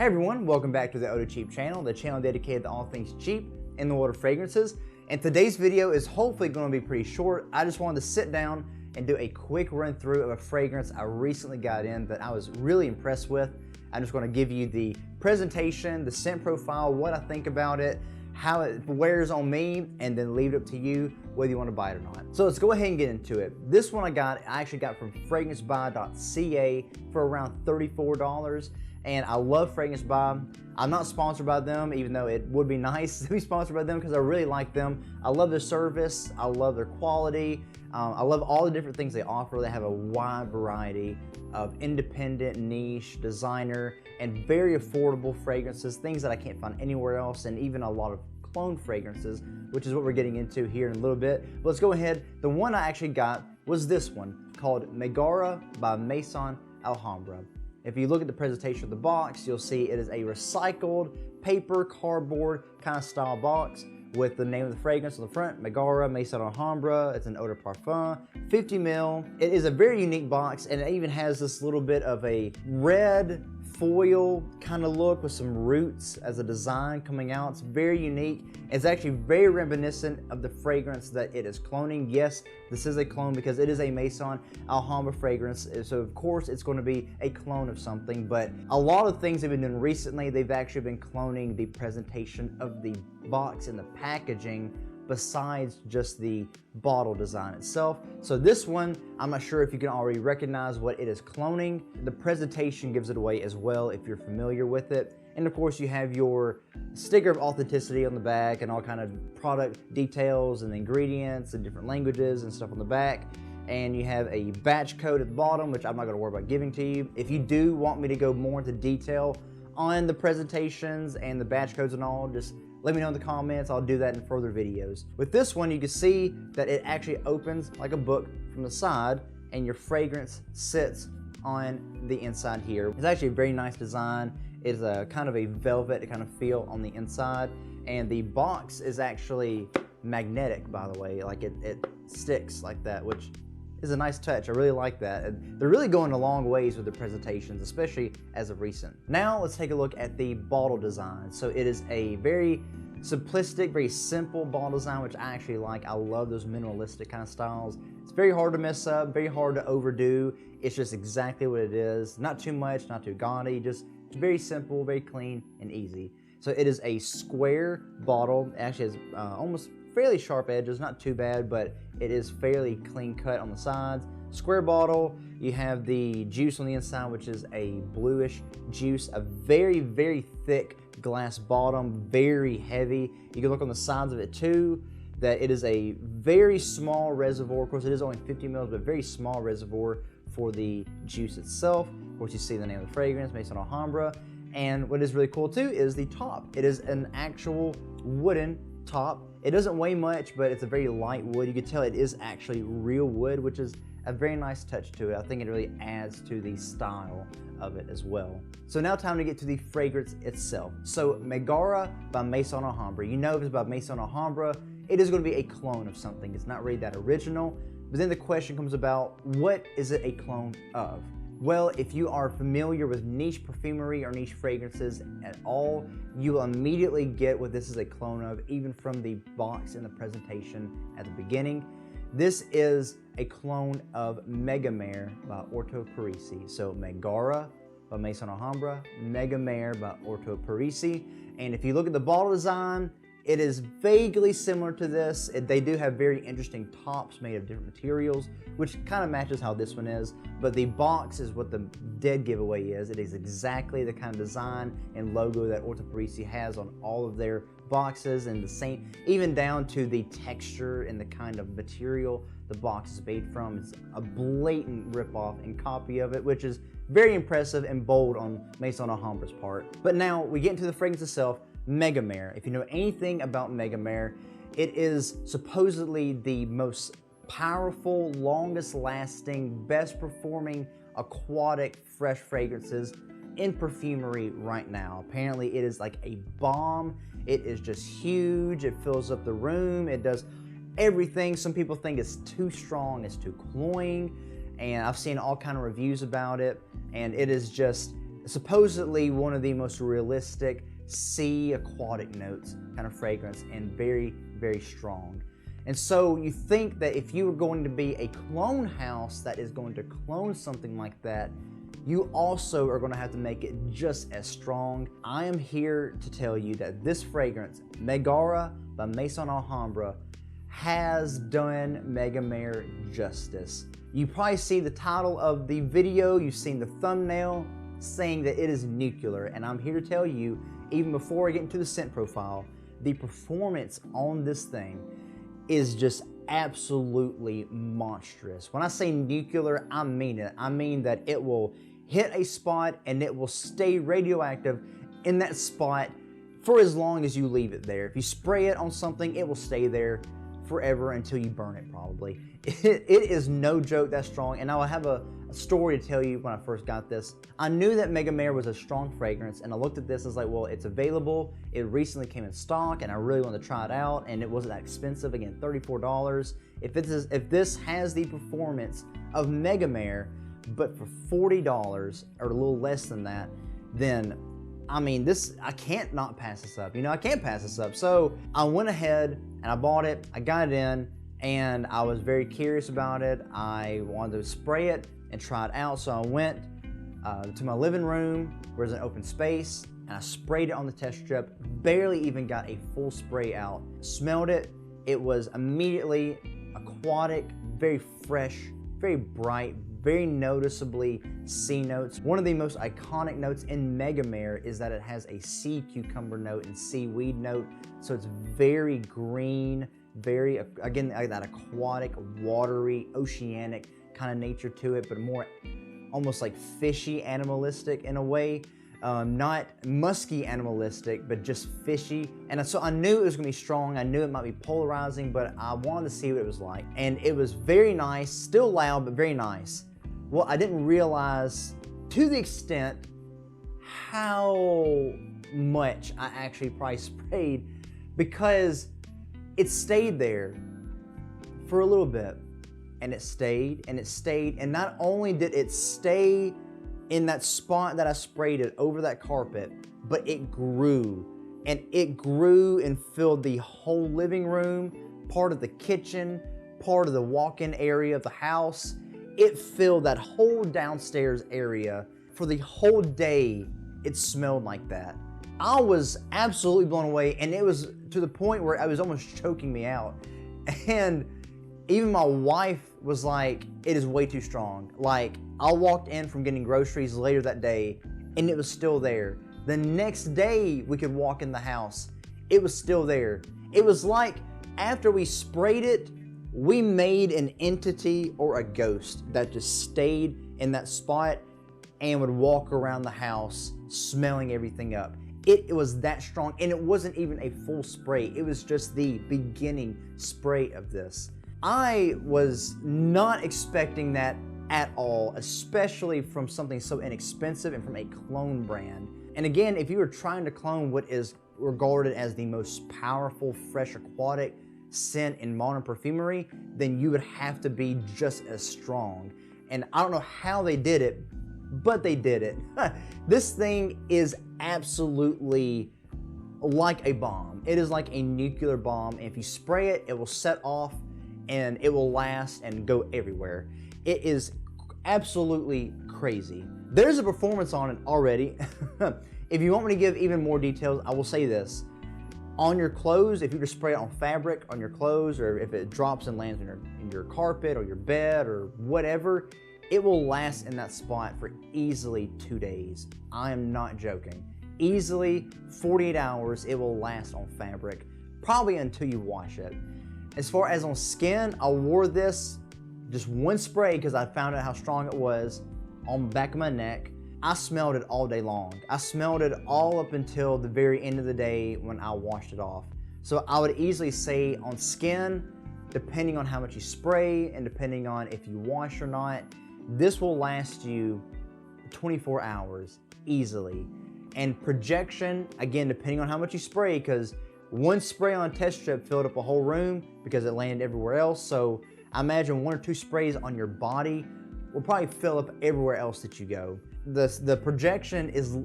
Hey everyone, welcome back to the Eau de Cheap channel, the channel dedicated to all things cheap in the world of fragrances. And today's video is hopefully going to be pretty short. I just wanted to sit down and do a quick run through of a fragrance I recently got in that I was really impressed with. I'm just going to give you the presentation, the scent profile, what I think about it, how it wears on me, and then leave it up to you whether you want to buy it or not. So let's go ahead and get into it. This one I actually got from fragrancebuy.ca for around $34. And I love Fragrance Buy. I'm not sponsored by them, even though it would be nice to be sponsored by them because I really like them. I love their service. I love their quality. I love all the different things they offer. They have a wide variety of independent, niche, designer, and very affordable fragrances, things that I can't find anywhere else, and even a lot of clone fragrances, which is what we're getting into here in a little bit. But let's go ahead. The one I actually got was this one called Megara by Maison Alhambra. If you look at the presentation of the box, you'll see it is a recycled paper, cardboard kind of style box with the name of the fragrance on the front, Megara, Maison Alhambra. It's an eau de parfum, 50 ml. It is a very unique box, and it even has this little bit of a red foil kind of look with some roots as a design coming out. It's very unique. It's actually very reminiscent of the fragrance that it is cloning. Yes, this is a clone because it is a Maison Alhambra fragrance, so of course it's going to be a clone of something, but a lot of things they've been doing recently, they've actually been cloning the presentation of the box and the packaging besides just the bottle design itself. So this one, I'm not sure if you can already recognize what it is cloning. The presentation gives it away as well if you're familiar with it. And of course you have your sticker of authenticity on the back and all kind of product details and ingredients and different languages and stuff on the back. And you have a batch code at the bottom, which I'm not gonna worry about giving to you. If you do want me to go more into detail on the presentations and the batch codes and all, just let me know in the comments. I'll do that in further videos. With this one, you can see that it actually opens like a book from the side and your fragrance sits on the inside here. It's actually a very nice design. It's a kind of a velvet kind of feel on the inside. And the box is actually magnetic, by the way. Like it sticks like that, which is a nice touch. I really like that. And they're really going a long ways with the presentations, especially as of recent. Now let's take a look at the bottle design. So it is a very simplistic, very simple bottle design, which I actually like. I love those minimalistic kind of styles. It's very hard to mess up, very hard to overdo. It's just exactly what it is. Not too much, not too gaudy, just very simple, very clean and easy. So it is a square bottle. It actually has almost fairly sharp edges, not too bad, but it is fairly clean cut on the sides. Square bottle, you have the juice on the inside, which is a bluish juice, a very, very thick glass bottom, very heavy. You can look on the sides of it too, that it is a very small reservoir. Of course, it is only 50 mils, but very small reservoir for the juice itself. Of course, you see the name of the fragrance, Maison Alhambra. And what is really cool too is the top. It is an actual wooden top. It doesn't weigh much, but it's a very light wood. You can tell it is actually real wood, which is a very nice touch to it. I think it really adds to the style of it as well. So now time to get to the fragrance itself. So Megara by Maison Alhambra. You know if it's by Maison Alhambra, it is going to be a clone of something. It's not really that original. But then the question comes about, what is it a clone of? Well, if you are familiar with niche perfumery or niche fragrances at all, you will immediately get what this is a clone of, even from the box and the presentation at the beginning. This is a clone of Megara by Orto Parisi. So Megara by Maison Alhambra, Megara by Orto Parisi. And if you look at the bottle design, it is vaguely similar to this. They do have very interesting tops made of different materials, which kind of matches how this one is. But the box is what the dead giveaway is. It is exactly the kind of design and logo that Orto Parisi has on all of their boxes, and the same, even down to the texture and the kind of material the box is made from. It's a blatant ripoff and copy of it, which is very impressive and bold on Maison Alhambra's part. But now we get into the fragrance itself. Megara. If you know anything about Megara, it is supposedly the most powerful, longest lasting, best performing aquatic fresh fragrances in perfumery right now. Apparently it is like a bomb. It is just huge. It fills up the room. It does everything. Some people think it's too strong, it's too cloying, and I've seen all kind of reviews about it, and it is just supposedly one of the most realistic sea aquatic notes kind of fragrance, and very, very strong. And so you think that if you were going to be a clone house that is going to clone something like that, you also are going to have to make it just as strong. I am here to tell you that this fragrance, Megara by Maison Alhambra, has done Megara justice. You probably see the title of the video, you've seen the thumbnail saying that it is nuclear, and I'm here to tell you, even before I get into the scent profile, the performance on this thing is just absolutely monstrous. When I say nuclear, I mean it. I mean that it will hit a spot and it will stay radioactive in that spot for as long as you leave it there. If you spray it on something, it will stay there forever until you burn it, probably. It is no joke that strong, and I will have a story to tell you when I first got this. I knew that Megara was a strong fragrance, and I looked at this and was like, well, it's available. It recently came in stock, and I really wanted to try it out, and it wasn't that expensive. Again, $34. If this has the performance of Megara, but for $40 or a little less than that, then I mean, I can't not pass this up. You know, I can't pass this up. So I went ahead and I bought it, I got it in, and I was very curious about it. I wanted to spray it and try it out. So I went to my living room where there's an open space, and I sprayed it on the test strip, barely even got a full spray out. Smelled it, it was immediately aquatic, very fresh, very bright, very noticeably sea notes. One of the most iconic notes in Megara is that it has a sea cucumber note and seaweed note. So it's very green, very, again, like that aquatic, watery, oceanic kind of nature to it, but more almost like fishy, animalistic in a way. Not musky animalistic, but just fishy. And so I knew it was gonna be strong. I knew it might be polarizing, but I wanted to see what it was like. And it was very nice, still loud, but very nice. Well, I didn't realize to the extent how much I actually probably sprayed, because it stayed there for a little bit, and it stayed, and it stayed, and not only did it stay in that spot that I sprayed it over that carpet, but it grew, and it grew and filled the whole living room, part of the kitchen, part of the walk-in area of the house. It filled that whole downstairs area. For the whole day, it smelled like that. I was absolutely blown away, and it was to the point where it was almost choking me out. And even my wife was like, it is way too strong. Like, I walked in from getting groceries later that day, and it was still there. The next day, we could walk in the house, it was still there. It was like after we sprayed it, we made an entity or a ghost that just stayed in that spot and would walk around the house smelling everything up. It was that strong, and it wasn't even a full spray. It was just the beginning spray of this. I was not expecting that at all, especially from something so inexpensive and from a clone brand. And again, if you were trying to clone what is regarded as the most powerful fresh aquatic scent in modern perfumery, then you would have to be just as strong. And I don't know how they did it, but they did it. This thing is absolutely like a bomb. It is like a nuclear bomb. And if you spray it, it will set off and it will last and go everywhere. It is absolutely crazy. There's a performance on it already. If you want me to give even more details, I will say this. On your clothes, if you just spray it on fabric, on your clothes, or if it drops and lands in your carpet or your bed or whatever, it will last in that spot for easily 2 days. I am not joking. Easily 48 hours it will last on fabric, probably until you wash it. As far as on skin, I wore this just one spray because I found out how strong it was on the back of my neck. I smelled it all day long. I smelled it all up until the very end of the day when I washed it off. So I would easily say on skin, depending on how much you spray and depending on if you wash or not, this will last you 24 hours easily. And projection, again, depending on how much you spray, because one spray on a test strip filled up a whole room because it landed everywhere else. So I imagine 1 or 2 sprays on your body will probably fill up everywhere else that you go. The projection is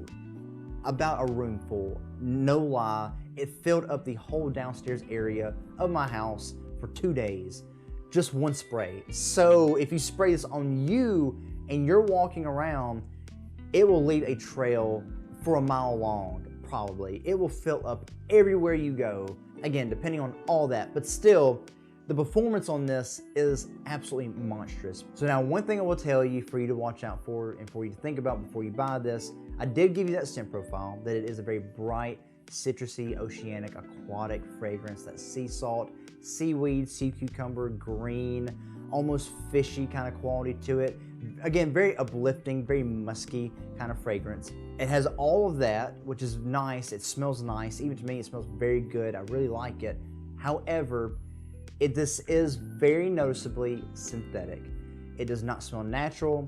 about a room full. No lie, it filled up the whole downstairs area of my house for 2 days. Just one spray. So if you spray this on you and you're walking around, it will leave a trail for a mile long, probably. It will fill up everywhere you go. Again, depending on all that, but still, the performance on this is absolutely monstrous. So now one thing I will tell you for you to watch out for and for you to think about before you buy this, I did give you that scent profile, that it is a very bright, citrusy, oceanic, aquatic fragrance, that sea salt, seaweed, sea cucumber, green, almost fishy kind of quality to it. Again, very uplifting, very musky kind of fragrance. It has all of that, which is nice. It smells nice. Even to me, it smells very good. I really like it. However, this is very noticeably synthetic. It does not smell natural.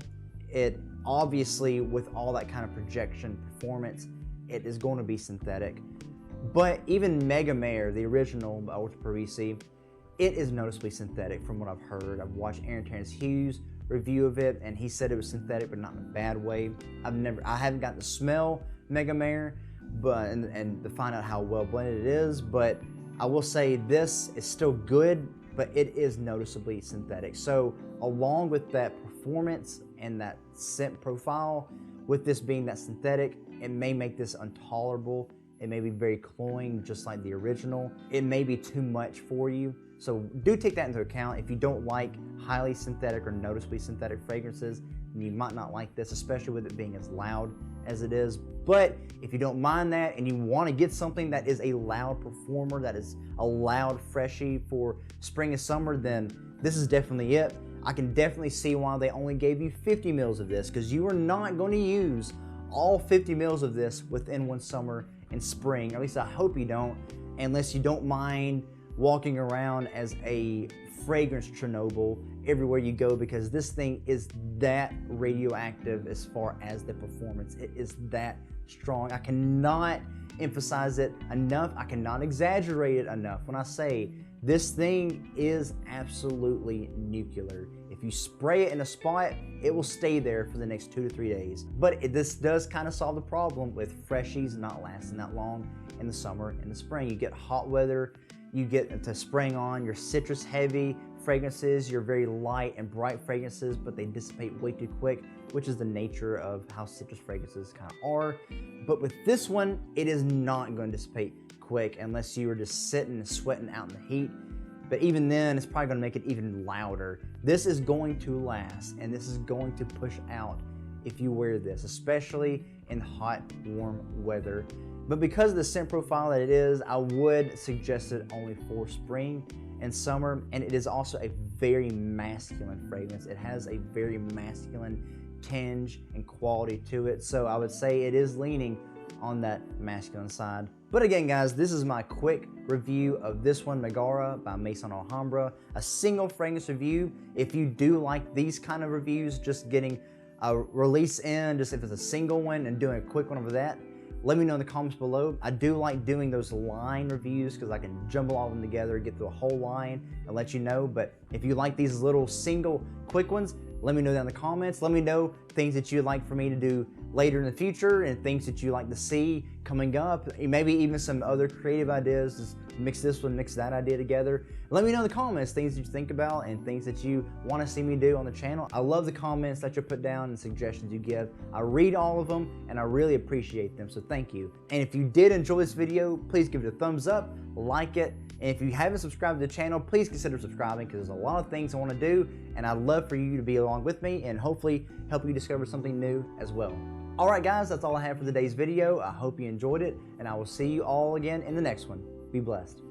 It obviously, with all that kind of projection performance, it is going to be synthetic. But even Megara, the original by Ultra Parisi, it is noticeably synthetic from what I've heard. I've watched Aaron Terrence Hughes' review of it, and he said it was synthetic, but not in a bad way. I haven't gotten to smell Megara, but and to find out how well blended it is. But I will say this is still good, but it is noticeably synthetic. So along with that performance and that scent profile, with this being that synthetic, it may make this intolerable. It may be very cloying, just like the original. It may be too much for you. So do take that into account. If you don't like highly synthetic or noticeably synthetic fragrances, then you might not like this, especially with it being as loud as it is. But if you don't mind that and you want to get something that is a loud performer, that is a loud freshie for spring and summer, then this is definitely it. I can definitely see why they only gave you 50 mils of this, because you are not going to use all 50 mils of this within one summer and spring. At least I hope you don't, unless you don't mind walking around as a fragrance Chernobyl everywhere you go, because this thing is that radioactive as far as the performance. It is that strong. I cannot emphasize it enough. I cannot exaggerate it enough when I say this thing is absolutely nuclear. If you spray it in a spot, it will stay there for the next 2 to 3 days. But this does kind of solve the problem with freshies not lasting that long in the summer and the spring. You get hot weather, you get to spraying on your citrus heavy fragrances, your very light and bright fragrances, but they dissipate way too quick, which is the nature of how citrus fragrances kind of are. But with this one, it is not going to dissipate quick unless you are just sitting and sweating out in the heat. But even then, it's probably going to make it even louder. This is going to last, and this is going to push out if you wear this, especially in hot, warm weather. But because of the scent profile that it is, I would suggest it only for spring and summer. And it is also a very masculine fragrance. It has a very masculine tinge and quality to it. So I would say it is leaning on that masculine side. But again, guys, this is my quick review of this one, Megara by Maison Alhambra. A single fragrance review. If you do like these kind of reviews, just getting a release in, just if it's a single one and doing a quick one over that, let me know in the comments below. I do like doing those line reviews because I can jumble all of them together, get through a whole line and let you know. But if you like these little single quick ones, let me know down in the comments. Let me know things that you'd like for me to do later in the future and things that you like to see coming up. Maybe even some other creative ideas. Just mix this one, mix that idea together. Let me know in the comments things that you think about and things that you want to see me do on the channel. I love the comments that you put down and suggestions you give. I read all of them and I really appreciate them, so thank you. And if you did enjoy this video, please give it a thumbs up, like it, and if you haven't subscribed to the channel, please consider subscribing because there's a lot of things I want to do and I'd love for you to be along with me and hopefully help you discover something new as well. Alright guys, that's all I have for today's video. I hope you enjoyed it and I will see you all again in the next one. Be blessed.